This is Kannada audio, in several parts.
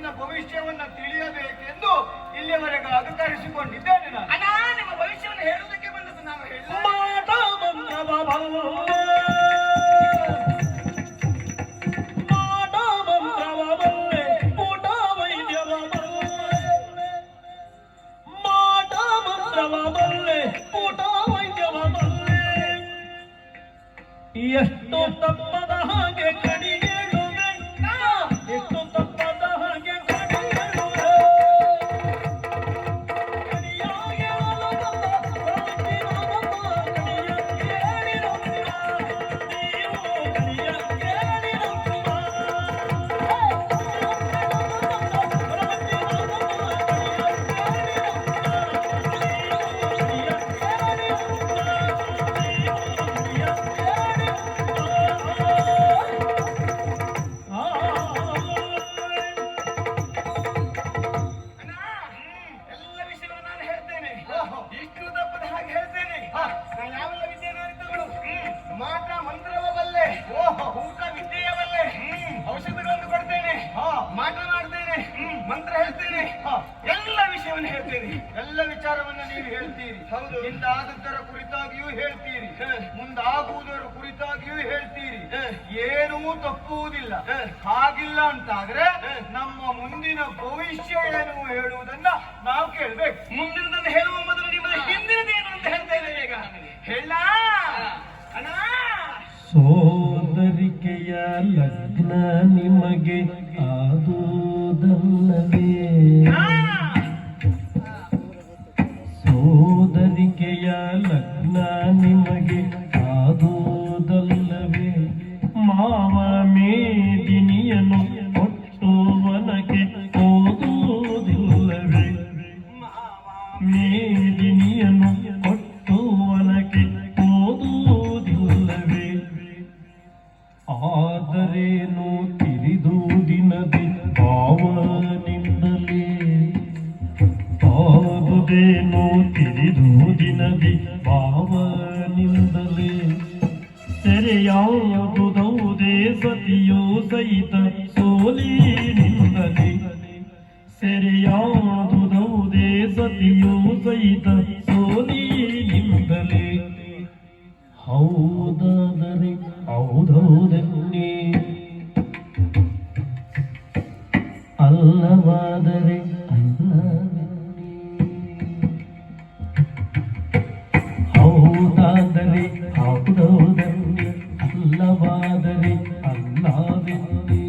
ಮುಂದಿನ ಭವಿಷ್ಯವನ್ನ ತಿಳಿಯಬೇಕೆಂದು ಇಲ್ಲಿಯವರೆಗೆ ಅಧಿಕರಿಸಿಕೊಂಡಿದ್ದೇನೆ ನಾನು. ಅಣ್ಣ, ನಿಮ್ಮ ಭವಿಷ್ಯವನ್ನು ಹೇಳುವುದಕ್ಕೆ ಬಂದದ್ದು ನಾನು ಹೇಳ. ಎಷ್ಟು ತಪ್ಪದ ಹಾಗೆ ಕಡಿಯೇಳುವೆ, ಎಷ್ಟು ತಪ್ಪದ ಹಾಗೆ ಕಡಿಯೇಳುವೆ. ಮಾಟ ಮಂತ್ರವ ಬಲ್ಲೆ, ಊಟ ವಿದ್ಯೆಯ ಬಲ್ಲೆ, ಔಷಧಗಳನ್ನು ಕೊಡ್ತೇನೆ, ಮಾತನಾಡ್ತೇನೆ, ಮಂತ್ರ ಹೇಳ್ತೇನೆ, ಎಲ್ಲ ವಿಷಯವನ್ನು ಹೇಳ್ತೇನೆ. ಎಲ್ಲ ವಿಚಾರವನ್ನು ನೀವು ಹೇಳ್ತೀರಿ. ಹೌದು, ಹಿಂದಾದದ್ದರ ಕುರಿತಾಗಿಯೂ ಹೇಳ್ತೀರಿ, ಮುಂದಾಗುವುದರ ಕುರಿತಾಗಿಯೂ ಹೇಳ್ತೀರಿ. ಏನೂ ತಪ್ಪುವುದಿಲ್ಲ. ಹಾಗಿಲ್ಲ ಅಂತಾದ್ರೆ ನಮ್ಮ ಮುಂದಿನ ಭವಿಷ್ಯ ಏನು ಹೇಳುವುದನ್ನ ನಾವು ಕೇಳ್ಬೇಕು. ಮುಂದಿನದನ್ನು ಹೇಳುವ ಮೊದಲು ನಿಮ್ಮದು ಹಿಂದಿನದೇನು ಅಂತ ಹೇಳ್ತಾ ಇದ್ದೇವೆ. ಈಗ ಹೇಳ ಅಣ್ಣ. ಸೋದರಿಕೆಯ ಲಗ್ನ ನಿಮಗೆ ಆದುದಲ್ಲವೇ? ಸೋದರಿಕೆಯ ಲಗ್ನ ನಿಮಗೆ ಆದುದಲ್ಲವೇ? ಮಾವ ಮೇದಿನಿಯನು ಕೊಟ್ಟುವನಕ್ಕೆ ಓದುವುದಿಲ್ಲವೇ? ಮೇದಿನಿಯನು ಕೊಟ್ಟುವನಕ್ಕೆ ಓದುವುದಿಲ್ಲವೇ? ಆದರೇನು ತಿರಿದು ದಿನದಿ ಭಾವನಿಂದಲೇ, ಆದುದೇನು ತಿರಿದು ದಿನದಿ ಭಾವನಿಂದಲೇ. ಸೆರೆಯಾದುದೌದೇ ಸತಿಯೋ ಸಹಿತ ಸೋಲಿನಿಂದಲೇ, ಸೆರೆಯಾದುದೌದೇ ಸತಿಯೋ ಸಹಿತ ಸೋಲಿನಿಂದಲೇ. ಹೌದಾದರೆ ಹೌದೌದನ್ನೇ, ಅಲ್ಲವಾದರೆ ಅಲ್ಲವನ್ನೇ. ಹೌದಾದರೆ ಹೌದೌದನ್ನೇ, ಅಲ್ಲವಾದರೆ ಅಲ್ಲವೆನ್ನೇ.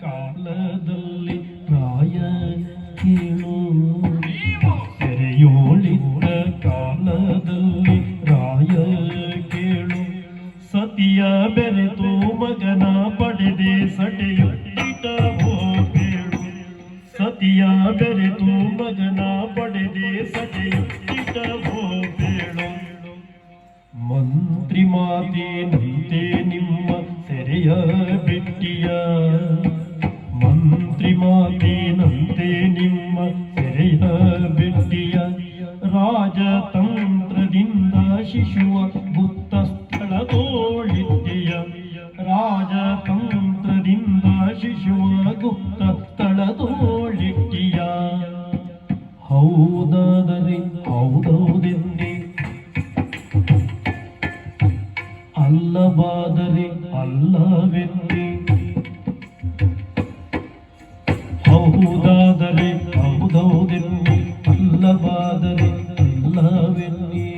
ಕಾಲದಲ್ಲಿ ರಾಯ ಕೇಳು, ಸೆರೆಯೋಳಿದ್ದ ಕಾಲದಲ್ಲಿ ರಾಯ ಕೇಳು. ಸತಿಯ ಬೆರೆತು ಮಗನ ಪಡೆದೆ ಸಟೆಯುಟ್ಟಿಟವೋ ಬೇಳು. ಸತಿಯ ಬೆರೆತು ಮಗನ ಪಡೆದೆ ಸಟೆಯುಟ್ಟಿಟವೋ ಬೇಳು. ಮಂತ್ರಿ ಮಾತೇನಂತೆ ನಿಮ್ಮ ಸೆರೆಯ ಬಿಟ್ಟಿಯ, ಮಂತ್ರಿ ಮಾತೇನಂತೆ ನಿಮ್ಮ ಸೆರೆಯ ಬಿಟ್ಟಿಯ. ರಾಜತಂತ್ರದಿಂದ ಶಿಶುವ ಗುಪ್ತ ಸ್ಥಳದೋಳಿದ್ದೀಯ, ರಾಜತಂತ್ರದಿಂದ ಶಿಶುವ ಗುಪ್ತ ಸ್ಥಳದೋಳಿದ್ದೀಯ. ಹೌದಾದರೆ ಹೌದೌದೆಂದೇ, ಅಲ್ಲವಾದರೆ ಅಲ್ಲವೆನ್ನೇ. ಹೌದಾದರೆ ಹೌದೌದೆನ್ನೇ, ಅಲ್ಲವಾದರೆ ಅಲ್ಲವೆನ್ನೇ.